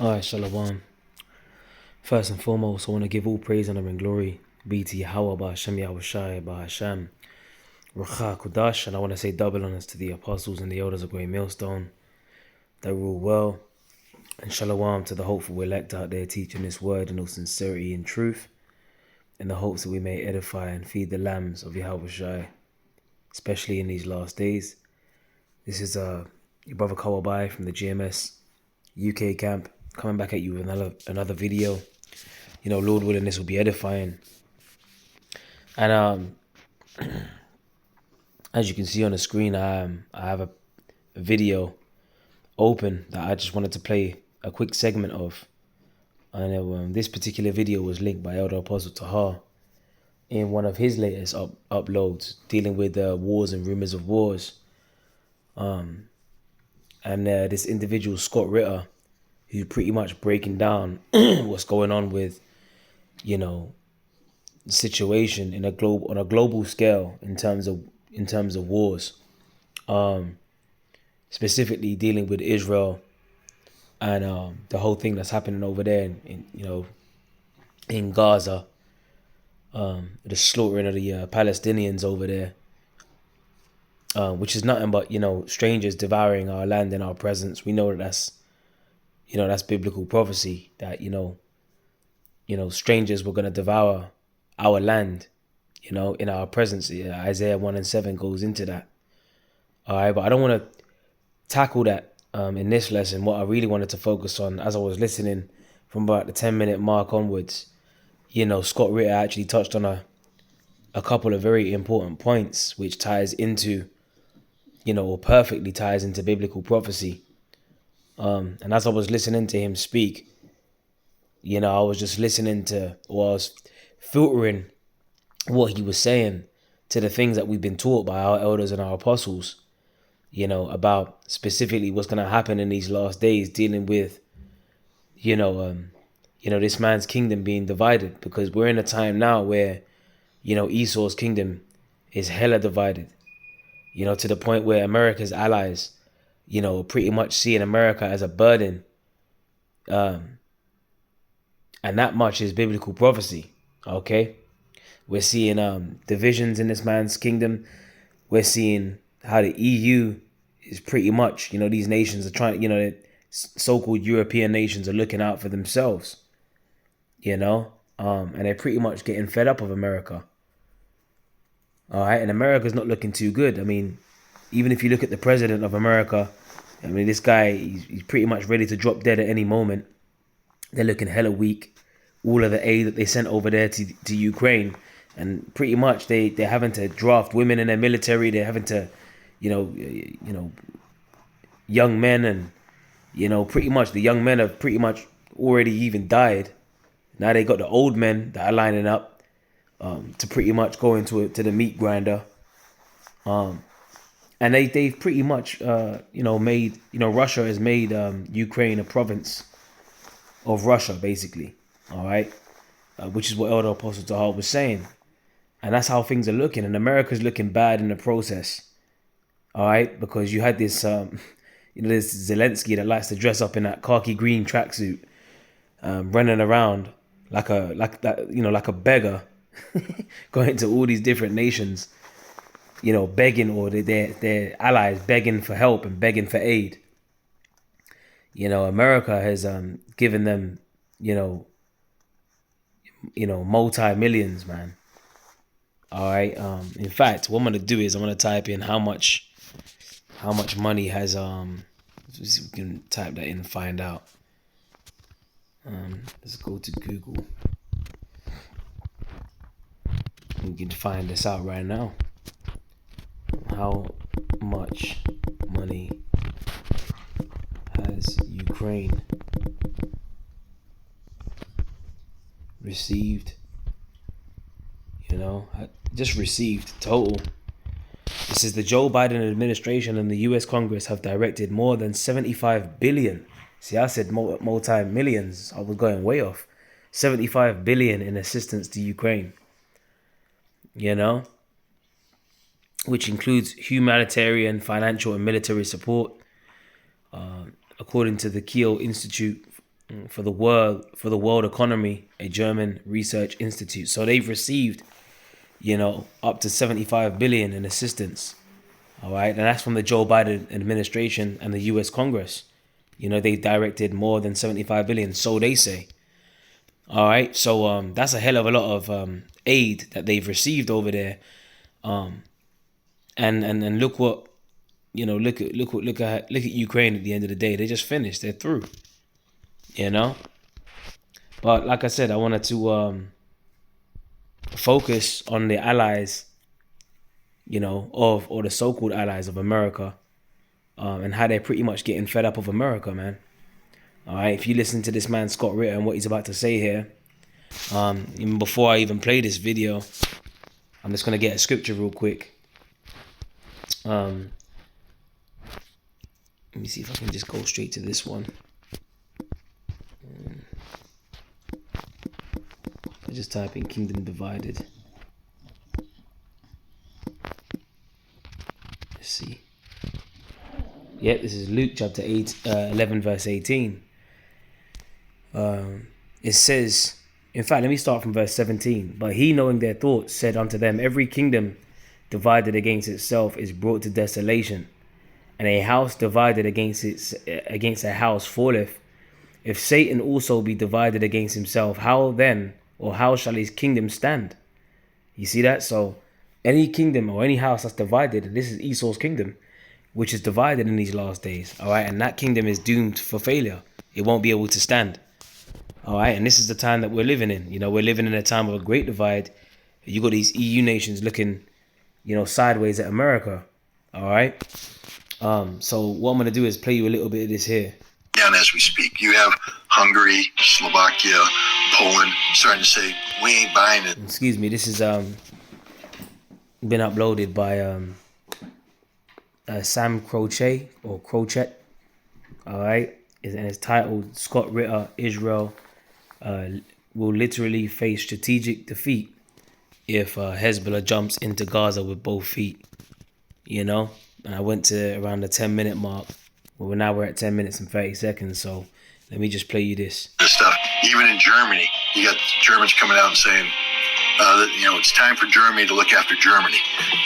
Alright, Shalom. First and foremost, I want to give all praise, honor, and glory be to Yahweh, Ba'Hashem, Yahushai, Ba'Hashem, Ruach Kudash, and I want to say double honors to the apostles and the elders of Great Millstone that rule well, and Shalom to the hopeful elect out there teaching this word in all sincerity and truth, in the hopes that we may edify and feed the lambs of Yahushai, especially in these last days. This is your brother Kawabai from the GMS UK camp, coming back at you with another video. Lord willing, this will be edifying. And as you can see on the screen, I have a video open that I just wanted to play a quick segment of. And this particular video was linked by Elder Apostle Tahar in one of his latest uploads, dealing with wars and rumors of wars. And this individual, Scott Ritter, who's pretty much breaking down what's going on with, the situation on a global scale in terms of wars, specifically dealing with Israel and the whole thing that's happening over there in Gaza, the slaughtering of the Palestinians over there, which is nothing but strangers devouring our land in our presence. We know that's biblical prophecy that strangers were going to devour our land, in our presence. Isaiah 1:7 goes into that. All right, but I don't want to tackle that in this lesson. What I really wanted to focus on, as I was listening from about the 10-minute mark onwards, Scott Ritter actually touched on a couple of very important points, which ties into, or perfectly ties into biblical prophecy. And as I was listening to him speak, I was just listening to, or I was filtering what he was saying to the things that we've been taught by our elders and our apostles, about specifically what's going to happen in these last days, dealing with, this man's kingdom being divided, because we're in a time now where, Esau's kingdom is hella divided, to the point where America's allies, pretty much seeing America as a burden. And that much is biblical prophecy. Okay. We're seeing divisions in this man's kingdom. We're seeing how the EU is pretty much, these nations are trying, so-called European nations are looking out for themselves, and they're pretty much getting fed up of America. All right. And America's not looking too good. I mean, even if you look at the president of America, I mean, this guy, he's pretty much ready to drop dead at any moment. They're looking hella weak. All of the aid that they sent over there to Ukraine, and pretty much they're having to draft women in their military. They're having to, young men, and pretty much the young men have pretty much already even died. Now they got the old men that are lining up to pretty much go to the meat grinder. And they've pretty much made, Russia has made Ukraine a province of Russia, basically. All right, which is what Elder Apostle Tahar was saying, and that's how things are looking. And America's looking bad in the process. All right, because you had this, this Zelensky that likes to dress up in that khaki green tracksuit, running around like a beggar, going to all these different nations, begging, or their allies begging for help and begging for aid. America has given them, multi-millions, man. All right. In fact, what I'm gonna do is I'm gonna type in how much money has we can type that in and find out. Let's go to Google. We can find this out right now. How much money has Ukraine received? Just received total. This is the Joe Biden administration and the U.S. Congress have directed more than 75 billion. See, I said multi-millions. I was going way off. 75 billion in assistance to Ukraine. Which includes humanitarian, financial, and military support. According to the Kiel Institute, for the world economy, a German research institute. So they've received, up to 75 billion in assistance. All right, and that's from the Joe Biden administration and the U.S. Congress. They directed more than 75 billion, so they say. All right, so that's a hell of a lot of aid that they've received over there. And look what, look at Ukraine at the end of the day. They just finished. They're through. But like I said, I wanted to focus on the allies, or the so-called allies of America, and how they're pretty much getting fed up of America, man. All right, if you listen to this man Scott Ritter and what he's about to say here, even before I even play this video, I'm just gonna get a scripture real quick. Let me see if I can just go straight to this one. I just type in "kingdom divided." Let's see. Yep, this is Luke chapter 11, verse 18. It says, in fact, let me start from verse 17. But he, knowing their thoughts, said unto them, every kingdom divided against itself is brought to desolation, and a house divided against a house falleth. If Satan also be divided against himself, how then, or how shall his kingdom stand? You see that? So any kingdom or any house that's divided, and this is Esau's kingdom, which is divided in these last days, all right? And that kingdom is doomed for failure. It won't be able to stand, all right? And this is the time that we're living in. We're living in a time of a great divide. You got these EU nations looking, sideways at America, all right? So what I'm going to do is play you a little bit of this here. Down as we speak. You have Hungary, Slovakia, Poland starting to say, we ain't buying it. Excuse me, this is been uploaded by Sam Crochet, or Crochet, all right? And it's titled, Scott Ritter, Israel will literally face strategic defeat if Hezbollah jumps into Gaza with both feet, And I went to around the 10-minute mark. Well, now we're at 10 minutes and 30 seconds, so let me just play you this. This stuff, even in Germany, you got Germans coming out and saying, it's time for Germany to look after Germany.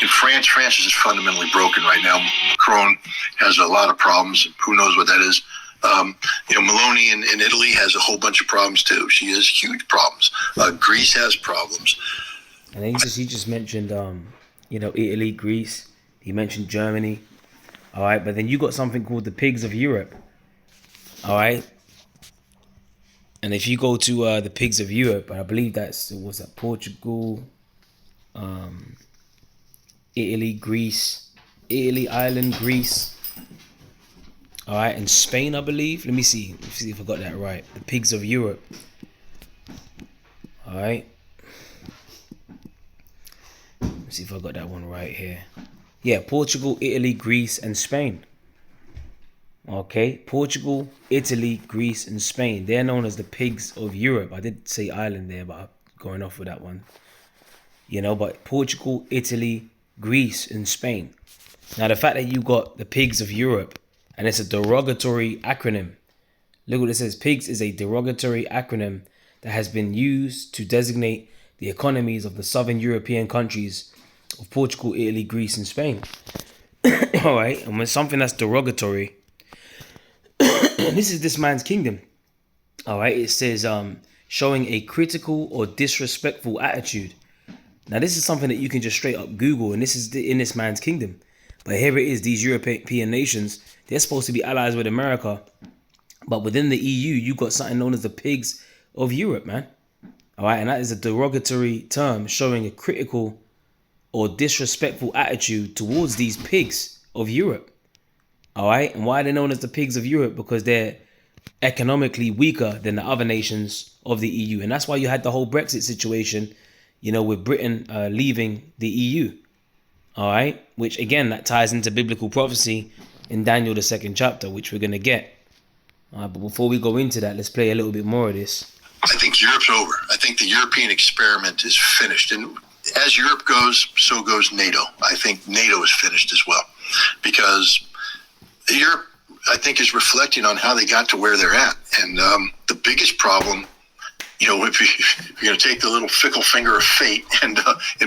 In France is just fundamentally broken right now. Macron has a lot of problems. Who knows what that is? Meloni in Italy has a whole bunch of problems too. She has huge problems. Greece has problems. And he just mentioned, Italy, Greece. He mentioned Germany. All right, but then you got something called the pigs of Europe. All right. And if you go to the pigs of Europe, I believe was that Portugal, Italy, Ireland, Greece. All right, and Spain, I believe. Let me see if I got that right. The pigs of Europe. All right. Let's see if I got that one right here. Yeah, Portugal, Italy, Greece, and Spain. Okay, Portugal, Italy, Greece, and Spain. They're known as the pigs of Europe. I did say Ireland there, but I'm going off with that one. But Portugal, Italy, Greece, and Spain. Now, the fact that you got the pigs of Europe, and it's a derogatory acronym. Look what it says. Pigs is a derogatory acronym that has been used to designate the economies of the southern European countries of Portugal, Italy, Greece, and Spain. All right, and when something that's derogatory, this is this man's kingdom. All right, it says showing a critical or disrespectful attitude. Now, this is something that you can just straight up Google, and this is in this man's kingdom. But here it is, these European nations, they're supposed to be allies with America. But within the EU, you got something known as the pigs of Europe, man. All right, and that is a derogatory term showing a critical or disrespectful attitude towards these pigs of Europe. All right, and why are they known as the pigs of Europe? Because they're economically weaker than the other nations of the EU. And that's why you had the whole Brexit situation, with Britain leaving the EU. All right, which again, that ties into biblical prophecy in Daniel, the 2nd chapter, which we're going to get. But before we go into that, let's play a little bit more of this. I think Europe's over. I think the European experiment is finished. And as Europe goes, so goes NATO. I think NATO is finished as well. Because Europe I think, is reflecting on how they got to where they're at. And the biggest problem, if you're going to take the little fickle finger of fate and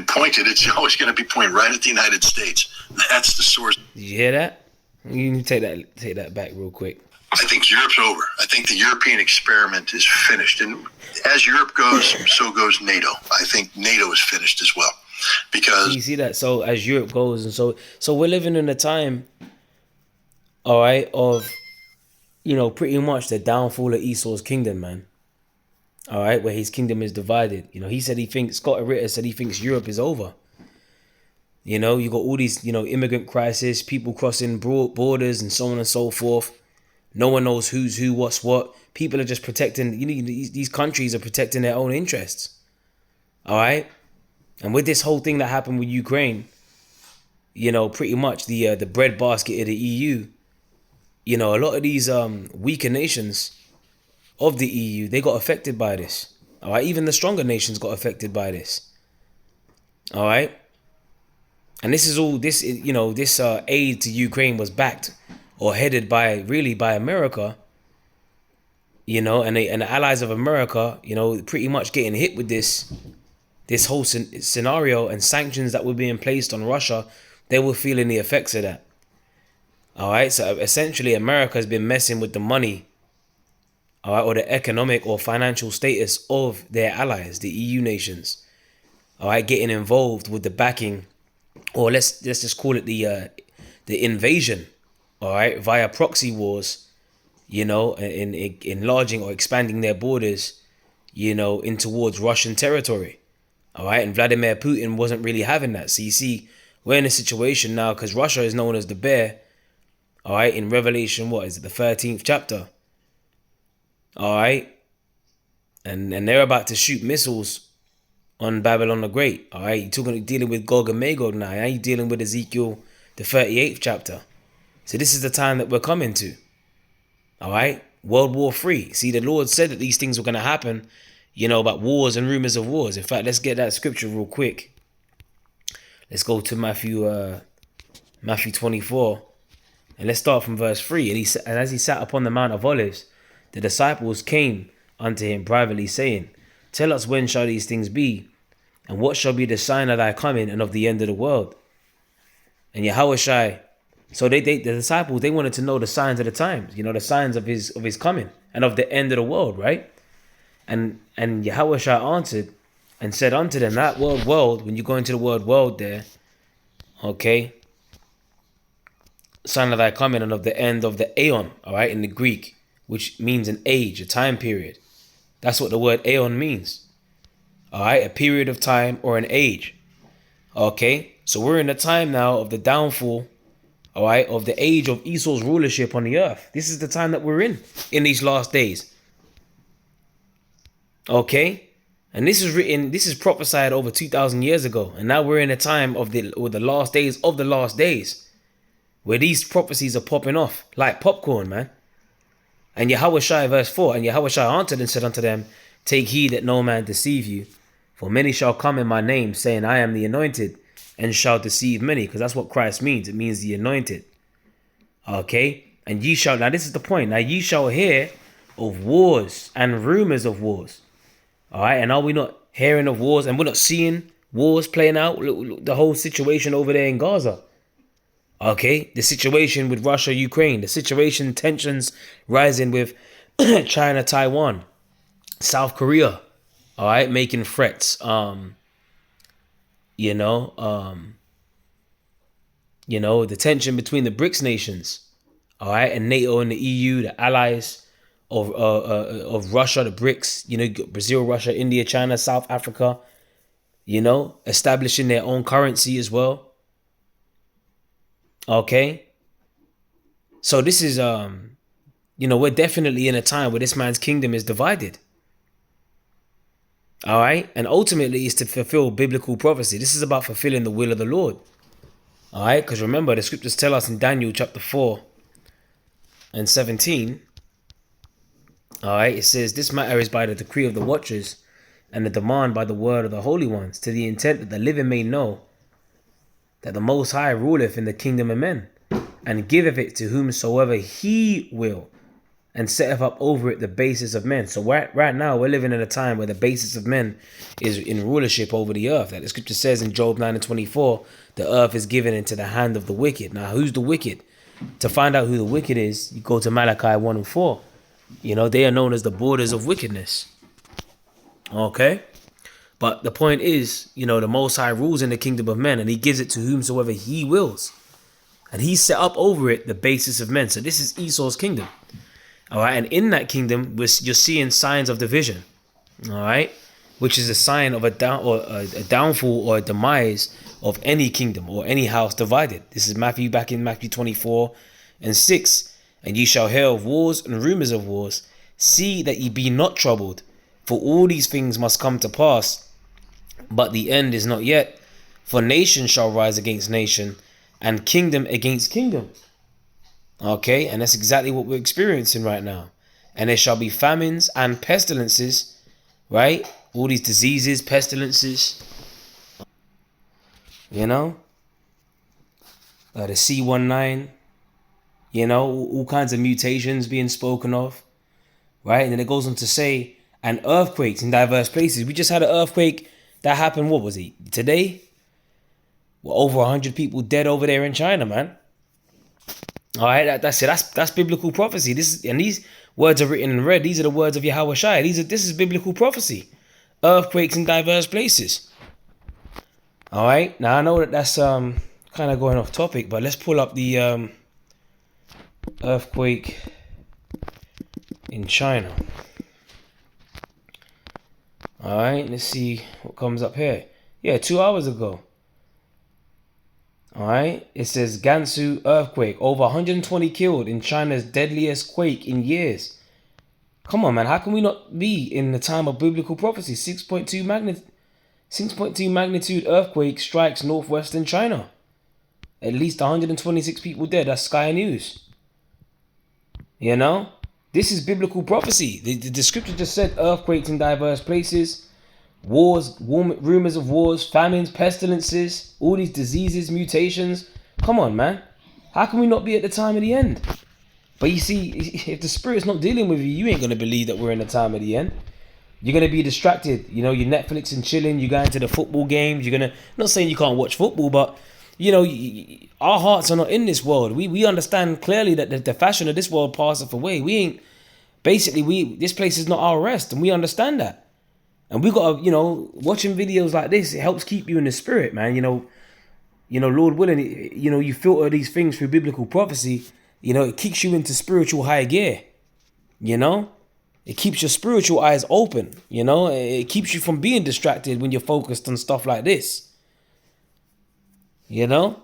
point it, it's always going to be pointing right at the United States. That's the source. Did you hear that? You need to take that back real quick. I think Europe's over. I think the European experiment is finished. And as Europe goes, so goes NATO. I think NATO is finished as well. Because you see that? So as Europe goes, and so we're living in a time, all right, of, pretty much the downfall of Esau's kingdom, man. All right, where his kingdom is divided. He said Scott Ritter said he thinks Europe is over. You got all these, immigrant crisis, people crossing borders and so on and so forth. No one knows who's who, what's what. People are just protecting, these countries are protecting their own interests. All right? And with this whole thing that happened with Ukraine, pretty much the breadbasket of the EU, a lot of these weaker nations of the EU, they got affected by this. All right? Even the stronger nations got affected by this. All right? And this is all, this aid to Ukraine was backed or headed by America, and the allies of America, pretty much getting hit with this whole scenario and sanctions that were being placed on Russia. They were feeling the effects of that. All right. So essentially, America has been messing with the money, all right, or the economic or financial status of their allies, the EU nations. All right. Getting involved with the backing, or let's just call it the invasion, all right, via proxy wars, in enlarging or expanding their borders, in towards Russian territory, all right. And Vladimir Putin wasn't really having that. So you see, we're in a situation now because Russia is known as the bear, all right, in Revelation, the 13th chapter, all right, and they're about to shoot missiles on Babylon the Great, all right? You're dealing with Gog and Magog now. You're dealing with Ezekiel, the 38th chapter. So this is the time that we're coming to, all right? World War III. See, the Lord said that these things were going to happen, about wars and rumors of wars. In fact, let's get that scripture real quick. Let's go to Matthew 24, and let's start from verse 3. And as he sat upon the Mount of Olives, the disciples came unto him privately, saying, Tell us, when shall these things be? And what shall be the sign of thy coming and of the end of the world? And Yahushua, so the disciples, they wanted to know the signs of the times, the signs of his coming and of the end of the world, right? And Yahushua answered and said unto them, that word world, when you go into the word world there, okay, sign of thy coming and of the end of the aeon, all right, in the Greek, which means an age, a time period. That's what the word aeon means. All right, a period of time or an age. Okay, so we're in a time now of the downfall, all right, of the age of Esau's rulership on the earth. This is the time that we're in these last days. Okay, and this is prophesied over 2,000 years ago. And now we're in a time of the last days of the last days, where these prophecies are popping off like popcorn, man. And Yahushua, verse 4, and Yahushua answered and said unto them, Take heed that no man deceive you, for many shall come in my name, saying, I am the anointed, and shall deceive many. Because that's what Christ means. It means the anointed. Okay? And ye shall, now this is the point, now ye shall hear of wars and rumors of wars. All right? And are we not hearing of wars, and we're not seeing wars playing out? Look, the whole situation over there in Gaza. Okay, the situation with Russia, Ukraine, the situation, tensions rising with China, Taiwan, South Korea, all right, making threats, the tension between the BRICS nations, all right, and NATO and the EU, the allies of Russia, the BRICS, Brazil, Russia, India, China, South Africa, establishing their own currency as well. Okay, so this is we're definitely in a time where this man's kingdom is divided. All right, and ultimately it's to fulfill biblical prophecy. This is about fulfilling the will of the Lord. All right, because remember, the scriptures tell us in Daniel chapter 4 and 17. All right, it says, This matter is by the decree of the watchers, and the demand by the word of the holy ones, to the intent that the living may know that the Most High ruleth in the kingdom of men, and giveth it to whomsoever he will, and setteth up over it the basis of men. So right now we're living in a time where the basis of men is in rulership over the earth. Like the scripture says in Job 9:24, the earth is given into the hand of the wicked. Now, who's the wicked? To find out who the wicked is, you go to Malachi 1:4. They are known as the borders of wickedness. Okay? But the point is, the Most High rules in the kingdom of men, and he gives it to whomsoever he wills. And he set up over it the basis of men. So this is Esau's kingdom. All right? And in that kingdom, you're seeing signs of division. All right? Which is a sign of a downfall or a demise of any kingdom or any house divided. This is back in Matthew 24:6. And ye shall hear of wars and rumors of wars. See that ye be not troubled, for all these things must come to pass, but the end is not yet. For nation shall rise against nation, and kingdom against kingdom. Okay, and that's exactly what we're experiencing right now. And there shall be famines and pestilences, right? All these diseases, pestilences, the C19, all kinds of mutations being spoken of, right? And then it goes on to say, and earthquakes in diverse places. We just had an earthquake that happened, what was it, today? Well, over 100 people dead over there in China, man. All right, that's it. That's biblical prophecy. These words are written in red. These are the words of Yahweh Shai. This is biblical prophecy. Earthquakes in diverse places. All right, now I know that's kind of going off topic, but let's pull up the earthquake in China. All right, let's see what comes up here. Yeah, 2 hours ago. All right, it says Gansu earthquake, over 120 killed in China's deadliest quake in years. Come on, man, how can we not be in the time of biblical prophecy? 6.2 magnitude earthquake strikes northwestern China. At least 126 people dead. That's Sky News. This is biblical prophecy. The scripture just said earthquakes in diverse places, wars, rumors of wars, famines, pestilences, all these diseases, mutations. Come on, man. How can we not be at the time of the end? But you see, if the Spirit's not dealing with you, you ain't going to believe that we're in the time of the end. You're going to be distracted. You're Netflix and chilling. You're going to the football games. Not saying you can't watch football, but our hearts are not in this world. We understand clearly that the fashion of this world passeth away. This place is not our rest, and we understand that. And we got to, watching videos like this, it helps keep you in the spirit, man. Lord willing, you filter these things through biblical prophecy. It kicks you into spiritual high gear. It keeps your spiritual eyes open. It keeps you from being distracted when you're focused on stuff like this. And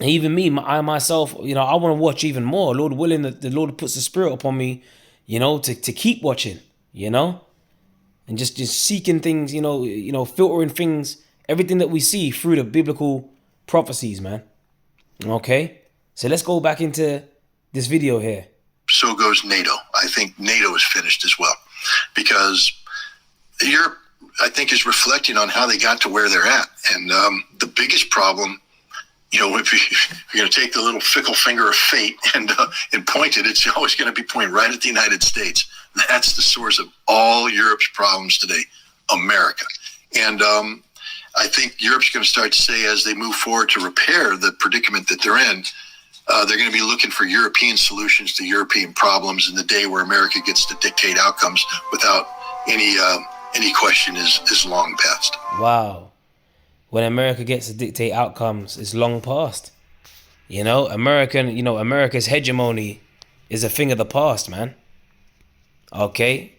even me, I myself, I want to watch even more. Lord willing, the Lord puts the Spirit upon me, to keep watching, and just seeking things, filtering things, everything that we see through the biblical prophecies, man. Okay, so let's go back into this video here. So goes NATO. I think NATO is finished as well, because Europe, I think, is reflecting on how they got to where they're at. And the biggest problem, if you're going to take the little fickle finger of fate and point it, it's always going to be pointing right at the United States. That's the source of all Europe's problems today, America. And I think Europe's going to start to say, as they move forward to repair the predicament that they're in, they're going to be looking for European solutions to European problems, in the day where America gets to dictate outcomes without any question is long past. Wow. When America gets to dictate outcomes, it's long past. America's hegemony is a thing of the past, man. Okay?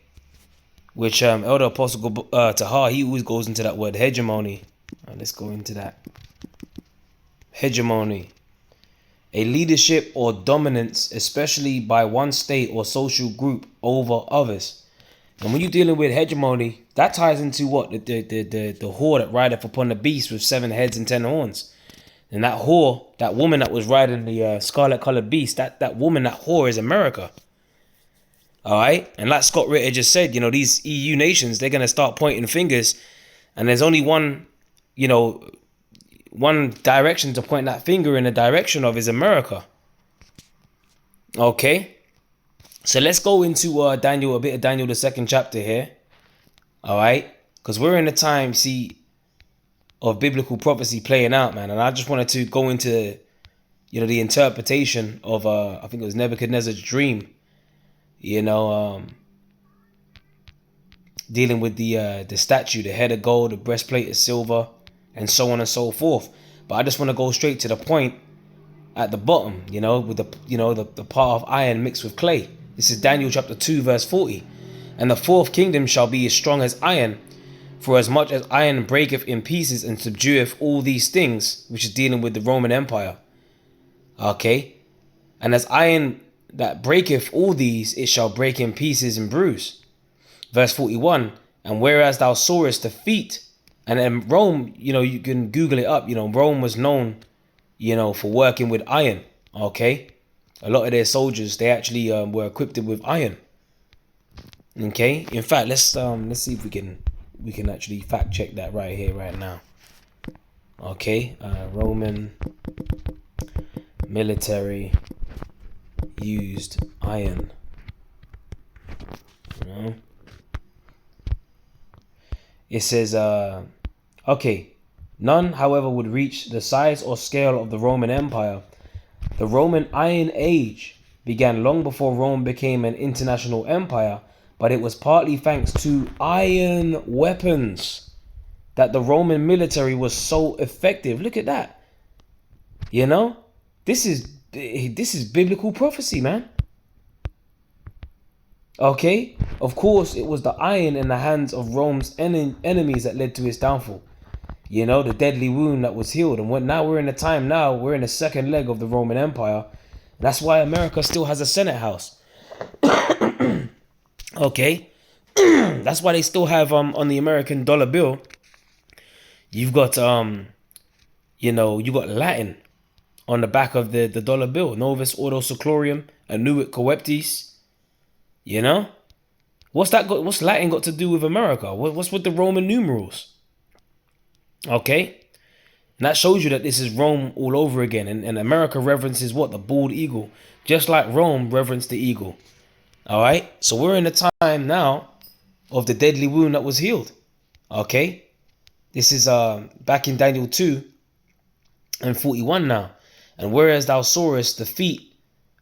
Which Elder Apostle Tahar, he always goes into that word, hegemony. Let's go into that. Hegemony. A leadership or dominance, especially by one state or social group over others. And when you're dealing with hegemony, that ties into what? The whore that rideth upon the beast with 7 heads and 10 horns. And that whore, that woman that was riding the scarlet colored beast, that whore is America. All right? And like Scott Ritter just said, these EU nations, they're going to start pointing fingers. And there's only one direction to point that finger in the direction of is America. Okay. So let's go into Daniel, a bit of Daniel, the second chapter here. All right. Because we're in a time, see, of biblical prophecy playing out, man. And I just wanted to go into, the interpretation of, I think it was Nebuchadnezzar's dream, dealing with the statue, the head of gold, the breastplate of silver, and so on and so forth. But I just want to go straight to the point at the bottom, with the part of iron mixed with clay. This is Daniel chapter 2, verse 40. And the fourth kingdom shall be as strong as iron, for as much as iron breaketh in pieces and subdueth all these things, which is dealing with the Roman Empire. Okay? And as iron that breaketh all these, it shall break in pieces and bruise. Verse 41, and whereas thou sawest the feet, and then Rome, you can Google it up, Rome was known, for working with iron, okay? A lot of their soldiers, they actually were equipped with iron, okay? In fact, let's see if we can actually fact check that right here, right now. Okay, Roman military used iron. It says, okay, none, however, would reach the size or scale of the Roman Empire. The Roman Iron Age began long before Rome became an international empire, but it was partly thanks to iron weapons that the Roman military was so effective. Look at that. This is biblical prophecy, man. Okay, of course, it was the iron in the hands of Rome's enemies that led to its downfall. The deadly wound that was healed. And now we're in a time now, we're in the second leg of the Roman Empire. That's why America still has a Senate House. Okay, that's why they still have on the American dollar bill, you've got you got Latin on the back of the dollar bill. Novus Ordo Seclorum Annuit Coeptis. What's Latin got to do with America? What's with the Roman numerals? Okay, and that shows you that this is Rome all over again. And America reverences what? The bald eagle, just like Rome reverenced the eagle. All right, so we're in a time now of the deadly wound that was healed. Okay, this is back in Daniel 2 and 41 now. And whereas thou sawest the feet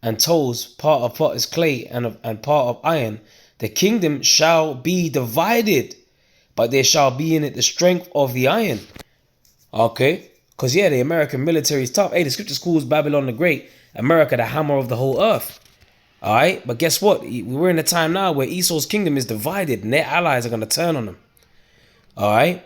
and toes, part of potter's clay and part of iron, the kingdom shall be divided, but there shall be in it the strength of the iron. Okay, because the American military is tough. Hey, the scriptures calls Babylon the Great, America the hammer of the whole earth. All right, but guess what? We're in a time now where Esau's kingdom is divided and their allies are going to turn on them. All right,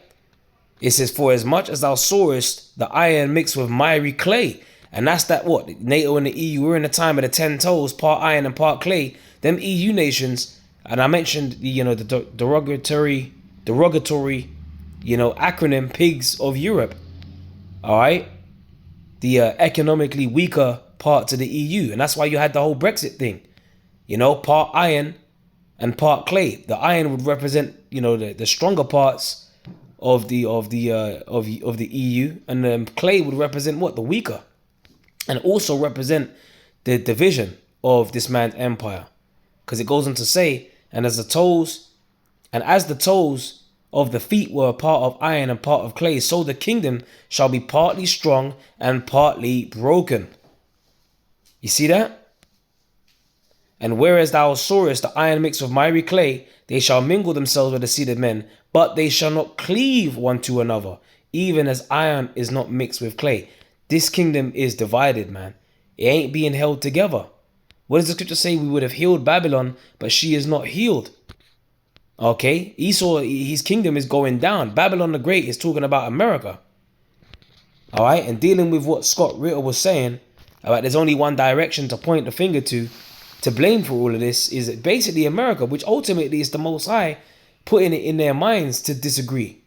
it says, for as much as thou sawest the iron mixed with miry clay. And that's that what? NATO and the EU, we're in the time of the 10 toes, part iron and part clay. Them EU nations, and I mentioned, the derogatory, acronym pigs of Europe. All right. The economically weaker parts of the EU. And that's why you had the whole Brexit thing. Part iron and part clay. The iron would represent, the stronger parts of the EU, and the clay would represent what? The weaker. And also represent the division of this man's empire. Because it goes on to say, and as the toes of the feet were a part of iron and part of clay, so the kingdom shall be partly strong and partly broken. You see that? And whereas thou sawest the iron mixed with miry clay, they shall mingle themselves with the seed of men, but they shall not cleave one to another, even as iron is not mixed with clay. This kingdom is divided, man. It ain't being held together. What does the scripture say? We would have healed Babylon, but she is not healed. Okay? Esau, his kingdom is going down. Babylon the Great is talking about America. All right? And dealing with what Scott Ritter was saying about there's only one direction to point the finger to blame for all of this, is basically America, which ultimately is the Most High putting it in their minds to disagree.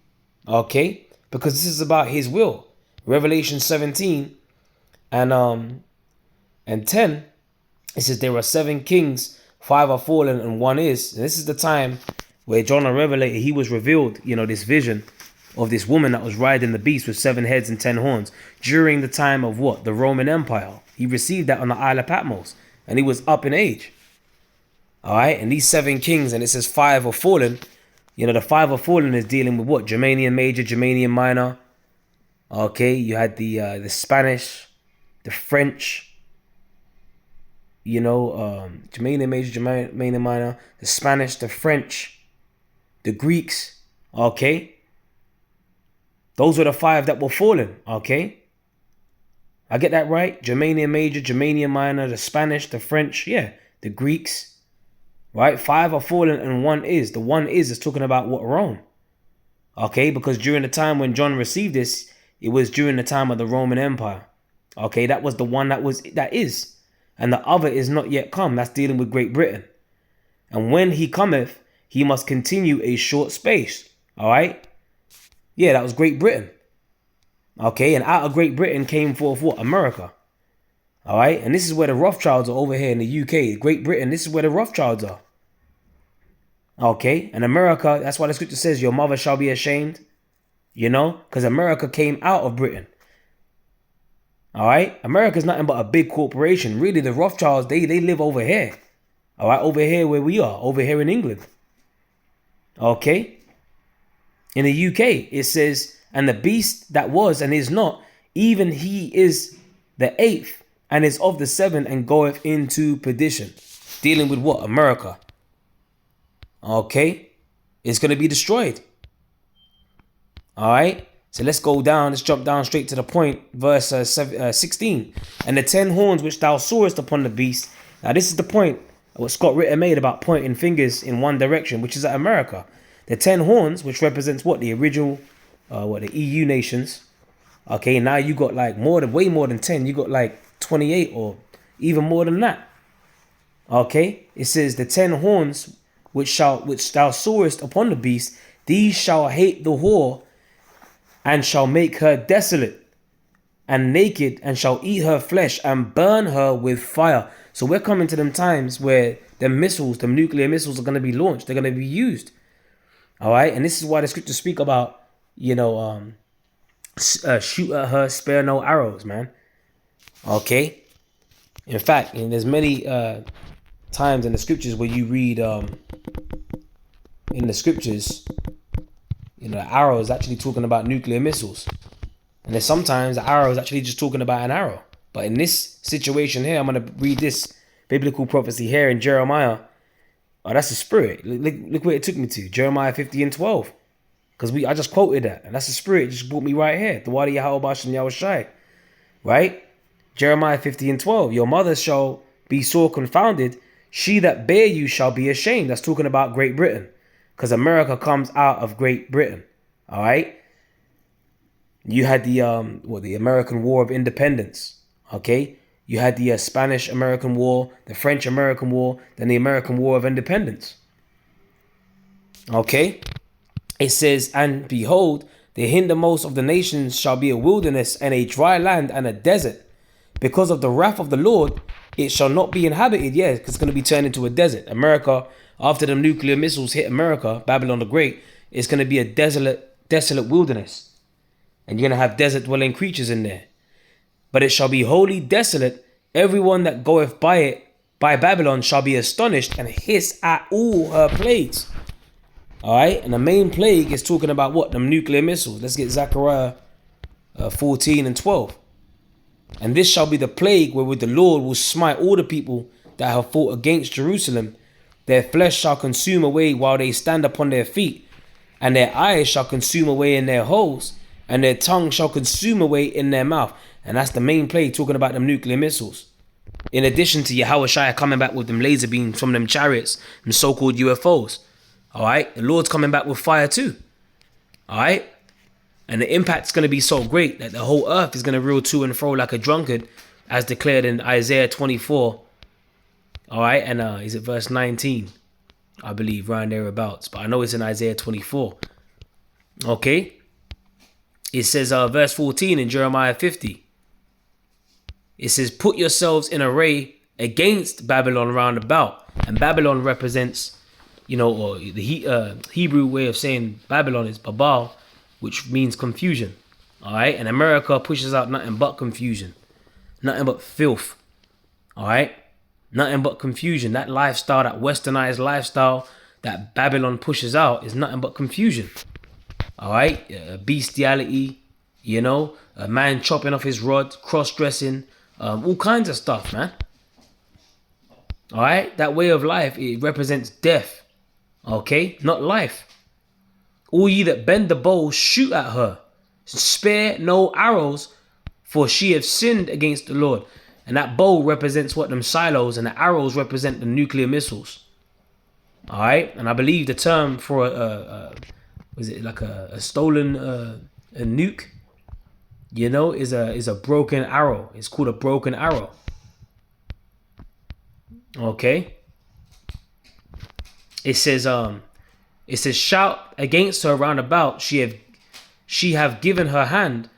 Okay? Because this is about his will. Revelation 17 and 10, it says there are 7 kings, 5 are fallen and 1 is. And this is the time where John the Revelator, he was revealed, this vision of this woman that was riding the beast with 7 heads and 10 horns during the time of what? The Roman Empire. He received that on the Isle of Patmos. and he was up in age. All right, and these 7 kings, and it says 5 are fallen. You know, the 5 are fallen is dealing with what? Germanian Major, Germanian Minor. Okay, you had the Spanish, the French. You know, Germanian Major, Germanian Minor, the Spanish, the French, the Greeks. Okay, those were the 5 that were fallen. Okay, I get that right? Germanian Major, Germanian Minor, the Spanish, the French, yeah, the Greeks. Right? 5 are fallen and 1 is. The 1 is talking about what? Rome. Okay, because during the time when John received this, it was during the time of the Roman Empire. Okay, that was the one that is. And the other is not yet come. That's dealing with Great Britain. And when he cometh, he must continue a short space. All right? Yeah, that was Great Britain. Okay, and out of Great Britain came forth what? America. All right, and this is where the Rothschilds are over here in the UK. Great Britain, this is where the Rothschilds are. Okay, and America, that's why the scripture says your mother shall be ashamed. You know, because America came out of Britain. All right, America's nothing but a big corporation. Really, the Rothschilds, they live over here. All right, over here where we are, over here in England. Okay, in the UK, it says, and the beast that was and is not, even he is the 8th. And is of the 7 and goeth into perdition. Dealing with what? America. Okay. It's going to be destroyed. All right. So let's go down. Let's jump down straight to the point. Verse 16. And the 10 horns which thou sawest upon the beast. Now this is the point. What Scott Ritter made about pointing fingers in one direction, which is at America. The 10 horns, which represents what? The original, the EU nations. Okay. Now you got like way more than 10. You got like 28 or even more than that. Okay, it says the 10 horns which thou sawest upon the beast, these shall hate the whore and shall make her desolate and naked and shall eat her flesh and burn her with fire. So we're coming to them times where the nuclear missiles are going to be launched. They're going to be used. All right, and this is why the scriptures speak about, you know, shoot at her, spare no arrows, man. Okay, in fact, and there's many times in the scriptures where you read in the scriptures, you know, arrow is actually talking about nuclear missiles, and there's sometimes the arrow is actually just talking about an arrow. But in this situation here, I'm going to read this biblical prophecy here in Jeremiah. Oh, that's the spirit. Look where it took me to. Jeremiah 50:12, because I just quoted that, and that's the spirit. It just brought me right here. The Wadi Yahweh Bashem Yahushai, right? Jeremiah 50:12, your mother shall be sore confounded. She that bare you shall be ashamed. That's talking about Great Britain, because America comes out of Great Britain. All right. You had the American War of Independence. Okay. You had the Spanish-American War, the French-American War, then the American War of Independence. Okay. It says, and behold, the hindermost of the nations shall be a wilderness and a dry land and a desert. Because of the wrath of the Lord, it shall not be inhabited. Yeah, because it's going to be turned into a desert. America, after the nuclear missiles hit America, Babylon the Great, it's going to be a desolate wilderness. And you're going to have desert dwelling creatures in there. But it shall be wholly desolate. Everyone that goeth by it, by Babylon, shall be astonished and hiss at all her plagues. All right, and the main plague is talking about what? Them nuclear missiles. Let's get Zechariah 14:12. And this shall be the plague wherewith the Lord will smite all the people that have fought against Jerusalem. Their flesh shall consume away while they stand upon their feet, and their eyes shall consume away in their holes, and their tongue shall consume away in their mouth. And that's the main plague, talking about them nuclear missiles. In addition to Yahushua coming back with them laser beams from them chariots, them so-called UFOs. All right, the Lord's coming back with fire too. All right. And the impact's going to be so great that the whole earth is going to reel to and fro like a drunkard, as declared in Isaiah 24. All right, and is it verse 19? I believe, around thereabouts. But I know it's in Isaiah 24. Okay. It says, verse 14 in Jeremiah 50. It says, put yourselves in array against Babylon round about. And Babylon represents, you know, or the Hebrew way of saying Babylon is Babal, which means confusion. All right. And America pushes out nothing but confusion, nothing but filth. All right. Nothing but confusion. That lifestyle, that westernized lifestyle that Babylon pushes out is nothing but confusion. All right? Bestiality, you know, a man chopping off his rod, cross-dressing, all kinds of stuff, man. All right? That way of life, it represents death. Okay? Not life. All ye that bend the bow, shoot at her. Spare no arrows, for she have sinned against the Lord. And that bow represents what? Them silos, and the arrows represent the nuclear missiles. All right? And I believe the term for was it like a stolen a nuke, you know, is a broken arrow. It's called a broken arrow. Okay? It says shout against her round about, she have given her hand,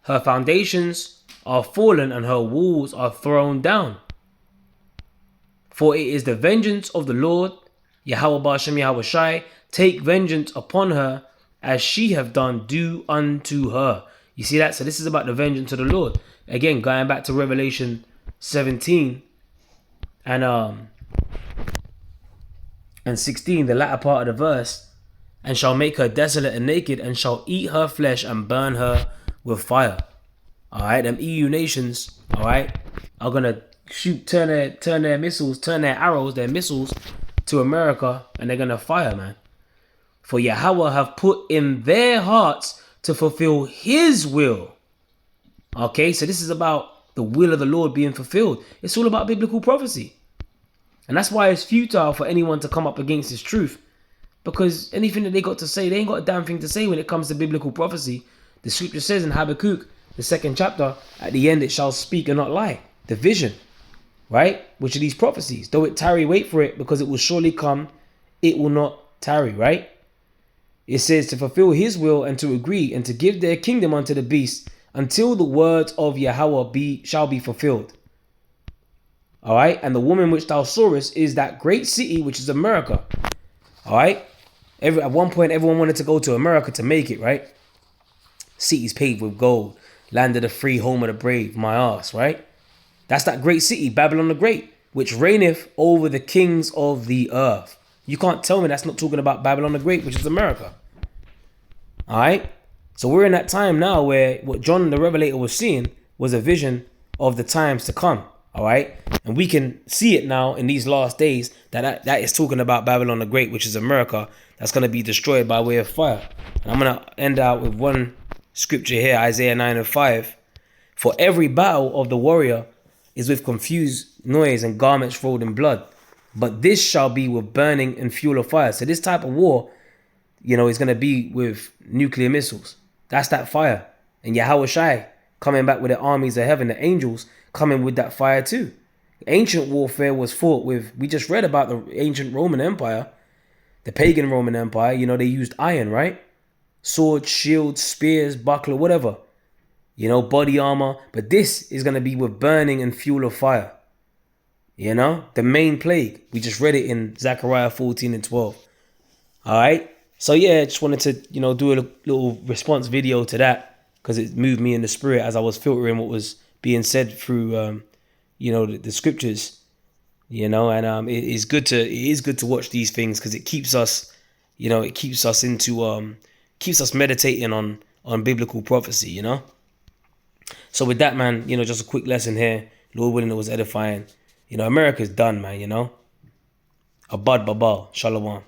her foundations are fallen, and her walls are thrown down. For it is the vengeance of the Lord, Yahweh Ba'ashem Yahweh Shai, take vengeance upon her, as she have done, do unto her. You see that? So this is about the vengeance of the Lord. Again, going back to Revelation 17 and 16, the latter part of the verse, and shall make her desolate and naked, and shall eat her flesh and burn her with fire. All right, them EU nations, all right, are gonna turn their missiles, turn their arrows, their missiles to America, and they're gonna fire, man. For Yahweh have put in their hearts to fulfill his will. Okay, so this is about the will of the Lord being fulfilled. It's all about biblical prophecy. And that's why it's futile for anyone to come up against this truth. Because anything that they got to say, they ain't got a damn thing to say when it comes to biblical prophecy. The scripture says in Habakkuk, the 2nd chapter, at the end it shall speak and not lie. The vision, right? Which are these prophecies. Though it tarry, wait for it, because it will surely come. It will not tarry, right? It says to fulfill his will and to agree and to give their kingdom unto the beast until the words of Yahweh shall be fulfilled. All right. And the woman which thou sawest is that great city, which is America. All right. At one point, everyone wanted to go to America to make it, right? Cities paved with gold, land of the free, home of the brave, my ass, right? That's that great city, Babylon the Great, which reigneth over the kings of the earth. You can't tell me that's not talking about Babylon the Great, which is America. All right? So we're in that time now where what John the Revelator was seeing was a vision of the times to come. All right? And we can see it now in these last days that is talking about Babylon the Great, which is America, that's going to be destroyed by way of fire. And I'm going to end out with one scripture here, Isaiah 9:5. For every battle of the warrior is with confused noise and garments rolled in blood. But this shall be with burning and fuel of fire. So this type of war, you know, is going to be with nuclear missiles. That's that fire. And Yahweh Shai coming back with the armies of heaven, the angels coming with that fire too. Ancient warfare was fought with, we just read about the ancient Roman Empire, the pagan Roman Empire. You know, they used iron, right? Swords, shields, spears, buckler, whatever. You know, body armor. But this is going to be with burning and fuel of fire. You know, the main plague. We just read it in Zechariah 14:12. All right. So, yeah, I just wanted to, you know, do a little response video to that because it moved me in the spirit as I was filtering what was being said through, you know, the scriptures, you know, and it is good to watch these things because it keeps us, you know, it keeps us keeps us meditating on biblical prophecy, you know. So with that, man, you know, just a quick lesson here. Lord willing, it was edifying. You know, America's done, man, you know. Abad Babal. Shalom.